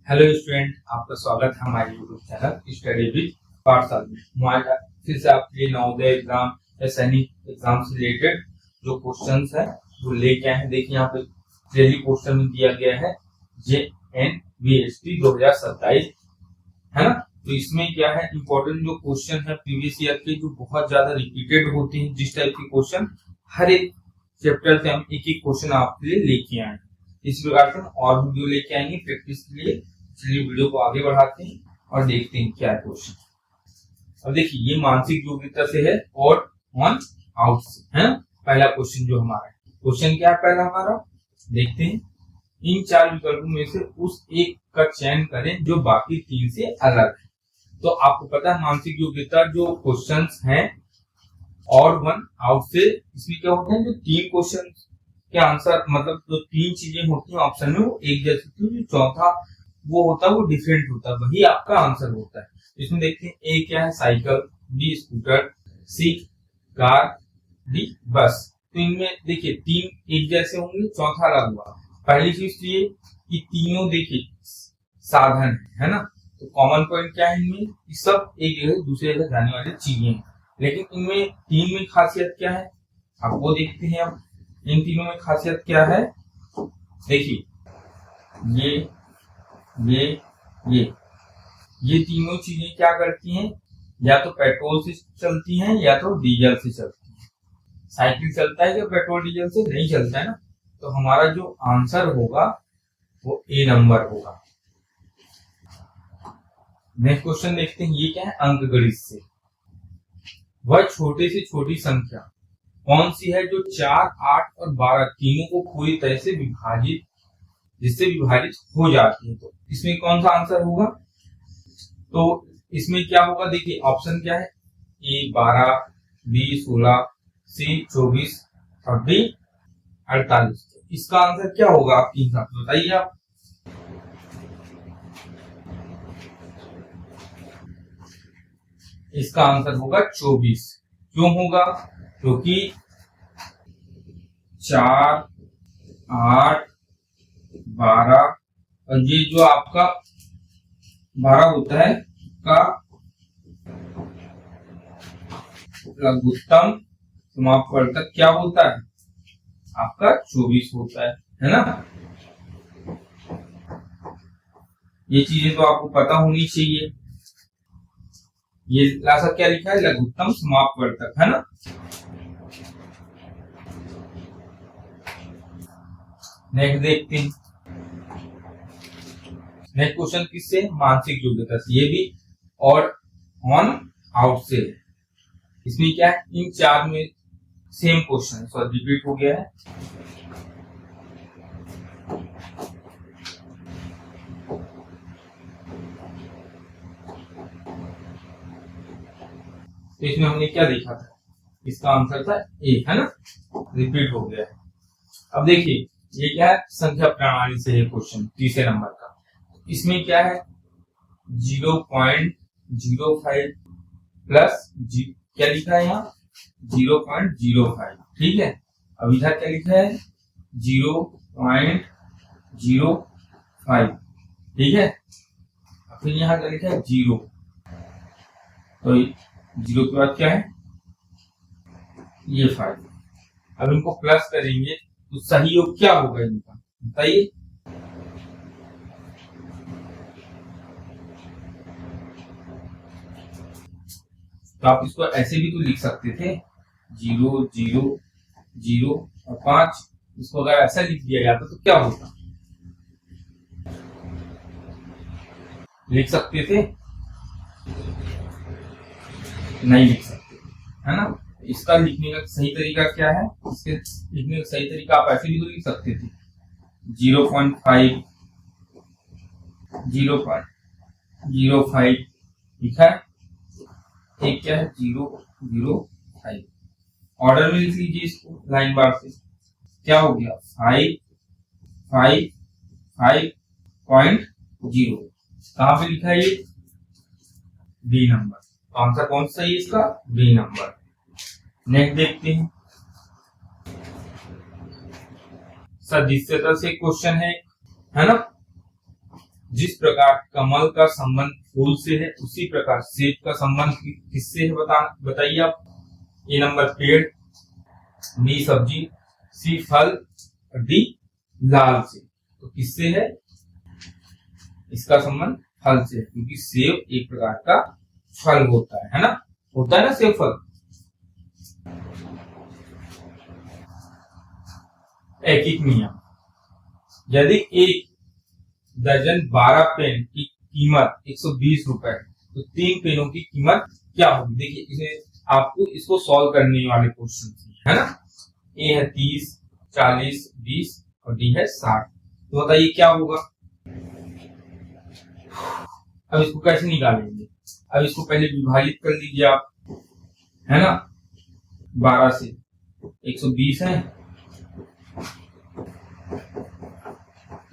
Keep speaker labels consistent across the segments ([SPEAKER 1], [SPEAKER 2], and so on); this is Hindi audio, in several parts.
[SPEAKER 1] हेलो स्टूडेंट, आपका स्वागत है हमारे यूट्यूब चैनल स्टडी विद पाठशाला में। हमारे फिर से आपके लिए नवोदय एग्जाम या सैनिक एग्जाम से रिलेटेड जो क्वेश्चंस है वो लेके आए हैं। देखिए यहाँ पे क्लियरली क्वेश्चन में दिया गया है JNVST 2027 है ना। तो इसमें क्या है इंपॉर्टेंट जो क्वेश्चन है प्रीवियस ईयर के जो बहुत ज्यादा रिपीटेड होते हैं, जिस टाइप के क्वेश्चन हर एक चैप्टर से हम एक एक क्वेश्चन आपके लिए लेके आए हैं। इस प्रकार से और वीडियो लेके आएंगे प्रैक्टिस के लिए। चलिए वीडियो को आगे बढ़ाते हैं और देखते हैं क्या है क्वेश्चन। अब देखिए ये मानसिक योग्यता से है और ऑन आउट से है। पहला क्वेश्चन जो हमारा है, क्वेश्चन क्या है पहला हमारा, देखते हैं। इन चार विकल्पों में से उस एक का चयन करें जो बाकी तीन से अलग है। तो आपको पता है मानसिक योग्यता जो क्वेश्चंस हैं और वन आउट से, इसमें क्या होते हैं जो तीन क्वेश्चन के आंसर मतलब जो तीन चीजें होती हैं ऑप्शन में वो एक जैसी होती है, जो चौथा वो होता है वो डिफरेंट होता है, वही आपका आंसर होता है। इसमें देखते हैं ए क्या है साइकिल, बी स्कूटर, सी कार, डी बस। तो इनमें देखिए तीन एक जैसे होंगे, चौथा अलग हुआ। पहली चीज तो ये कि तीनों देखिए साधन है ना। तो कॉमन पॉइंट क्या है इनमें, सब एक जगह दूसरे जगह जाने वाली चीजें हैं। लेकिन इनमें तीन में खासियत क्या है आप वो देखते हैं। अब इन तीनों में खासियत क्या है, देखिए ये तीनों चीजें क्या करती हैं, या तो पेट्रोल से चलती हैं या तो डीजल से चलती हैं। साइकिल चलता है जो पेट्रोल डीजल से नहीं चलता है ना। तो हमारा जो आंसर होगा वो ए नंबर होगा। नेक्स्ट क्वेश्चन देखते हैं, ये क्या है अंकगणित से। वह छोटे से छोटी संख्या कौन सी है जो 4, 8 और 12 तीनों को पूरी तरह से विभाजित हो जाती है। तो इसमें कौन सा आंसर होगा, तो इसमें क्या होगा देखिए ऑप्शन क्या है, ए 12, बी 16, सी 24 और डी 48। तो इसका आंसर क्या होगा आपके हिसाब से बताइए आप। इसका आंसर होगा 24। क्यों होगा, क्योंकि 4, 8, 12 और ये जो आपका 12 होता है का लघुत्तम समापवर्तक क्या होता है आपका 24 होता है ना। ये चीजें तो आपको पता होनी चाहिए। ये लासा क्या लिखा है, लघुत्तम समापवर्तक है ना। नेक्स्ट देखते हैं, नेक्स्ट क्वेश्चन किससे, मानसिक योग्यता से, ये भी और ऑन आउट से। इसमें क्या है इन चार में सेम क्वेश्चन सॉरी रिपीट हो गया है। तो इसमें हमने क्या देखा था, इसका आंसर था ए है ना, रिपीट हो गया है। अब देखिए ये क्या है संख्या प्रणाली से है क्वेश्चन तीसरे नंबर का। इसमें क्या है 0.05 प्लस क्या लिखा है यहाँ 0.05, ठीक है। अब इधर क्या लिखा है 0.05, ठीक है। फिर यहाँ क्या लिखा है 0, तो 0 के बाद क्या है ये 5। अब इनको प्लस करेंगे तो सही योग क्या होगा इनका बताइए। तो आप इसको ऐसे भी तो लिख सकते थे 0 0 0 और 5। इसको अगर ऐसा लिख दिया जाता तो क्या होता, लिख सकते थे, नहीं लिख सकते है ना। इसका लिखने का सही तरीका क्या है, इसके लिखने का सही तरीका आप ऐसे भी तो लिख सकते थे 0.5 0.05 लिखा है, एक क्या है 0.05। ऑर्डर में लिख लीजिए इसको लाइन बार से, क्या हो गया 555.0। कहां पे लिखा है ये बी नंबर। तो आंसर कौन सा है इसका बी नंबर। नेक्स्ट देखते हैं, सदिश्यता से क्वेश्चन है ना। जिस प्रकार कमल का संबंध फूल से है, उसी प्रकार सेब का संबंध किससे है बताइए आप। ए नंबर पेड़, बी सब्जी, सी फल, डी लाल से। तो किससे है? इसका संबंध फल से है, क्योंकि सेब एक प्रकार का फल होता है ना, होता है ना सेब फल। एक नियम, यदि एक दर्जन 12 पेन की कीमत 120 रुपए है, तो 3 पेनों की कीमत क्या होगी? देखिए इसे आपको इसको सॉल्व करने वाले क्वेश्चन है ना। ए है 30, 40, 20 और डी है 60। तो बताइए क्या होगा। अब इसको कैसे निकालेंगे? अब इसको पहले विभाजित कर लीजिए आप, है ना। 12 से 120 है,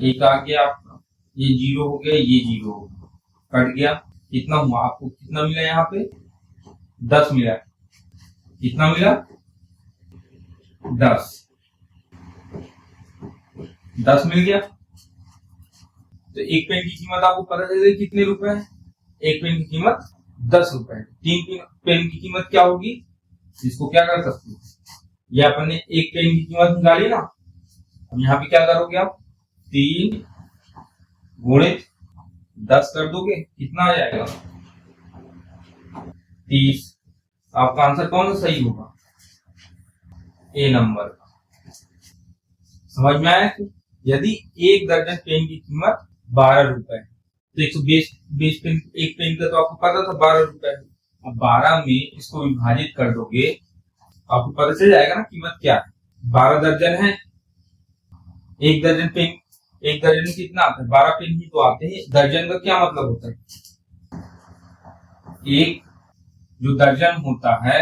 [SPEAKER 1] एक आ गया आपका, ये 0 हो गया, ये 0 हो गया, कट गया। कितना हुआ? आपको कितना मिला यहाँ पे? 10 मिला। कितना मिला? 10 मिल गया। तो एक पेन की कीमत आपको पता चल गई कितने रुपए है? एक पेन की कीमत 10 रुपए है। 3 पेन की कीमत क्या होगी? इसको क्या कर सकते हो, ये अपन ने एक पेन की कीमत निकाली ना। अब यहाँ पे क्या करोगे आप? 3 गुणित 10 कर दोगे, कितना आ जाएगा? 30। आपका आंसर कौन सा सही होगा? ए नंबर का। समझ में आया? यदि एक दर्जन पेन की कीमत 12 रुपए है, तो 120 पेन, एक पेन का तो आपको पता था 12 रुपए है। अब 12 में इसको विभाजित कर दोगे, आपको पता चल जाएगा ना कीमत क्या है। 12 दर्जन है, एक दर्जन पेन, एक दर्जन में कितना आता है? 12 पेन ही तो आते हैं। दर्जन का क्या मतलब होता है? एक जो दर्जन होता है,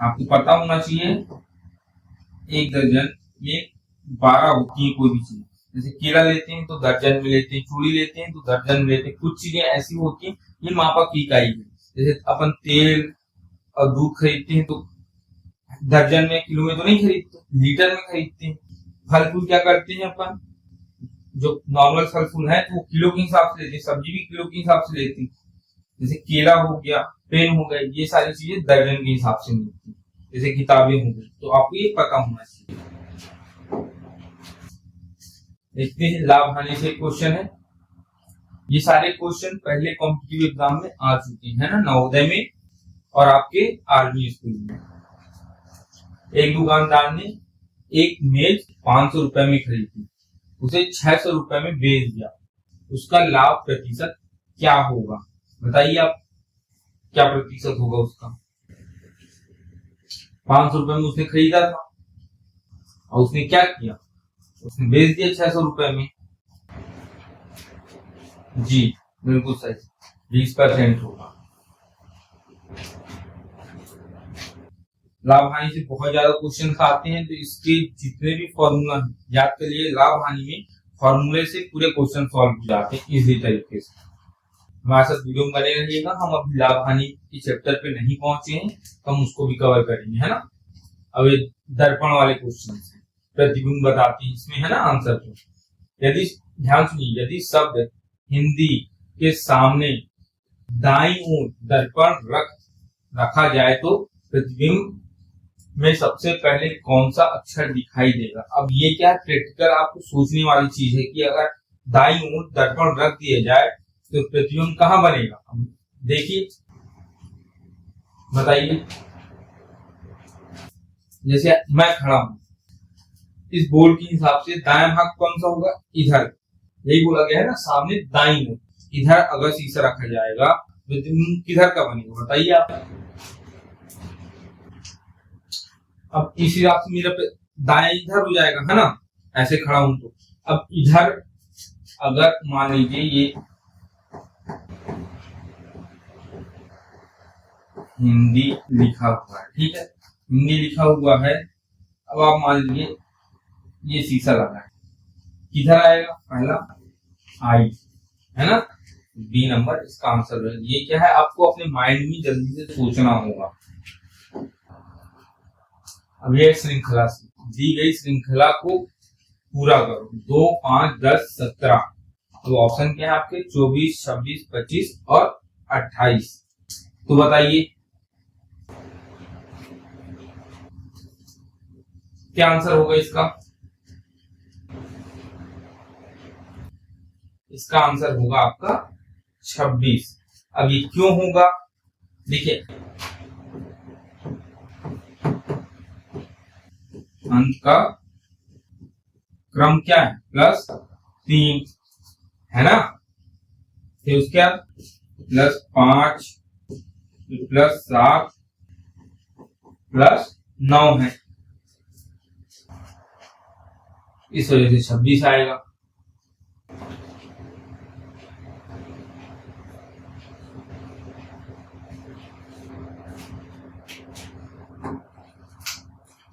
[SPEAKER 1] आपको पता होना चाहिए, एक दर्जन में 12 होती है कोई भी चीज। जैसे केला लेते हैं तो दर्जन में लेते हैं, चूड़ी लेते हैं तो दर्जन में लेते हैं। कुछ चीजें ऐसी होती हैं, ये मापक की इकाई है। जैसे अपन तेल और दूध खरीदते हैं तो दर्जन में, किलो में तो नहीं खरीदते, लीटर में खरीदते हैं। फल फूल क्या करते हैं अपन, जो नॉर्मल फल फूल है तो वो किलो के हिसाब से लेते हैं, सब्जी भी किलो के हिसाब से लेते हैं। जैसे केला हो गया, पेन हो गए, ये सारी चीजें दर्जन के हिसाब से मिलती है। जैसे किताबें हो गई, तो आपको ये पता होना चाहिए। देखते हैं लाभ हानि से क्वेश्चन है। ये सारे क्वेश्चन पहले कॉम्पिटिटिव एग्जाम में आ चुके हैं ना, नवोदय में और आपके आर्मी स्कूल में। एक दुकानदार ने एक मेज 500 रुपए में खरीदी, उसे 600 रुपए में बेच दिया, उसका लाभ प्रतिशत क्या होगा? बताइए आप, क्या प्रतिशत होगा उसका? 500 रुपए में उसने खरीदा था और उसने क्या किया? उसने बेच दिया 600 रुपए में। जी बिल्कुल सही, 20% होगा। लाभ हानि से बहुत ज्यादा क्वेश्चन आते हैं, तो इसके जितने भी फॉर्मूला याद कर लिए। लाभ हानि में फॉर्मूले से पूरे क्वेश्चन सॉल्व हो जाते हैं इजी तरीके से। हमारे साथ वीडियो में बने रहिएगा। हम अभी लाभ हानि के चैप्टर पे नहीं पहुंचे हैं, तो हम उसको भी कवर करेंगे, है ना। अब ये दर्पण वाले क्वेश्चन है, प्रतिबिंब बताते हैं इसमें, है ना आंसर तो। यदि ध्यान सुनिए, यदि शब्द हिंदी के सामने दाईं ओर दर्पण रखा जाए तो प्रतिबिंब में सबसे पहले कौन सा अक्षर दिखाई देगा? अब ये क्या प्रैक्टिकल आपको सोचने वाली चीज है कि अगर दाईं ओर दर्पण रख दिया जाए तो प्रतिबिंब कहाँ बनेगा? अब देखिए, बताइए। जैसे मैं खड़ा हूं, इस बोर्ड के हिसाब से दायां भाग कौन सा होगा? इधर, यही बोला गया है ना, सामने दाईं ओर। इधर अगर शीशा रखा जाएगा तो किधर का बनेगा? बताइए आप। अब इस हिसाब से मेरा दाया इधर हो जाएगा, है ना, ऐसे खड़ा हूं तो। अब इधर अगर मान लीजिए ये हिंदी लिखा हुआ है, ठीक है, हिंदी लिखा हुआ है। अब आप मान लीजिए ये शीशा लगा है, किधर आएगा? पहला आई, है ना, बी नंबर इसका आंसर है। ये क्या है, आपको अपने माइंड में जल्दी से सोचना होगा। अब ये श्रृंखला दी गई श्रृंखला को पूरा करो। 2, 5, 10, 17 तो ऑप्शन क्या है आपके 24, 26, 25 और 28। तो बताइए क्या आंसर होगा इसका। इसका आंसर होगा आपका 26। अब ये क्यों होगा, देखिए अंक का क्रम क्या है +3 है ना, फिर उसके बाद +5 +7 +9 है, इस वजह से 26 आएगा।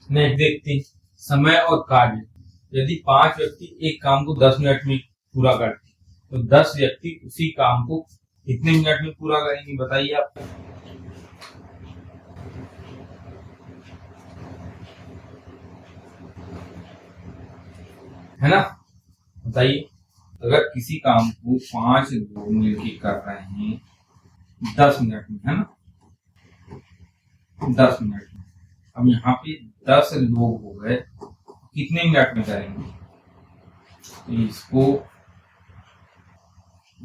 [SPEAKER 1] नेक्स्ट देखते हैं समय और कार्य। यदि 5 व्यक्ति एक काम को 10 मिनट में पूरा करते तो 10 व्यक्ति उसी काम को कितने मिनट में पूरा करेंगे, बताइए आप। है ना, बताइए अगर किसी काम को 5 लोग मिलकर कर रहे हैं 10 मिनट में, है ना 10 मिनट में, अब यहाँ पे 10 लोग हो गए, कितने मिनट में करेंगे, तो इसको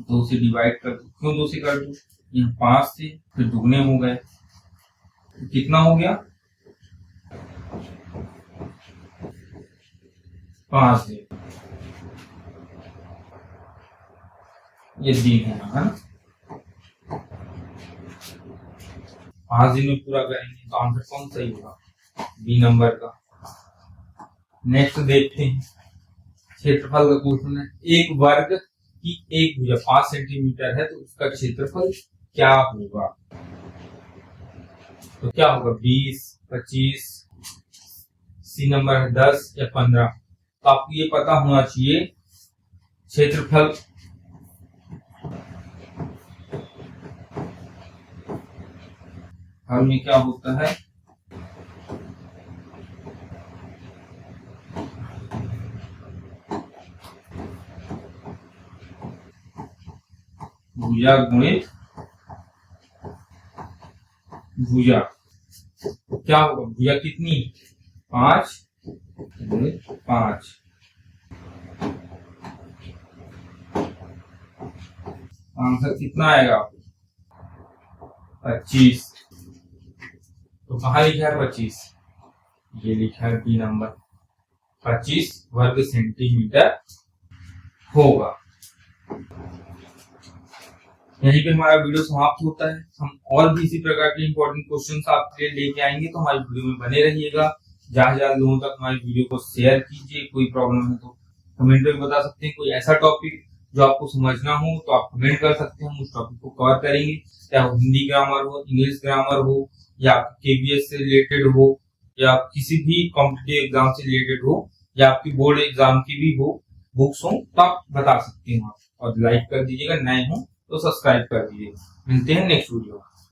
[SPEAKER 1] 2 से डिवाइड कर दो। क्यों 2 से कर दो, यहाँ 5 से फिर दुगने हो गए, तो कितना हो गया 5 से, ये दिन है ना, 5 दिन में पूरा करेंगे, तो आंसर कौन सही होगा, बी नंबर का। नेक्स्ट देखते हैं क्षेत्रफल का क्वेश्चन है। एक वर्ग की एक भुजा 5 सेंटीमीटर है तो उसका क्षेत्रफल क्या होगा, तो क्या होगा 20, 25, सी नंबर है 10 या 15। तो आपको ये पता होना चाहिए क्षेत्रफल हल में क्या होता है, भुजा गुणित भुजा। क्या होगा, भुजा कितनी 5 गुणित 5, आंसर कितना आएगा 25। तो कहाँ लिखा है 25, ये लिखा है बी नंबर 25 वर्ग सेंटीमीटर होगा। यहीं पे हमारा वीडियो समाप्त होता है। हम और भी इसी प्रकार के इंपॉर्टेंट क्वेश्चंस आपके लिए लेके आएंगे, तो हमारी वीडियो में बने रहिएगा। ज्यादा लोगों तक हमारी वीडियो को शेयर कीजिए। कोई प्रॉब्लम है तो कमेंट में बता सकते हैं। कोई ऐसा टॉपिक जो आपको समझना हो तो आप कमेंट कर सकते हैं, हम उस टॉपिक को कवर करेंगे, चाहे वो हिंदी ग्रामर हो, इंग्लिश ग्रामर हो, या केबीएस से रिलेटेड हो, या किसी भी कॉम्पिटिटिव एग्जाम से रिलेटेड हो, या आपकी बोर्ड एग्जाम की भी हो बुक्स हो, तो आप बता सकते हैं। और लाइक कर दीजिएगा, नए हो तो सब्सक्राइब कर दीजिए। मिलते हैं नेक्स्ट वीडियो।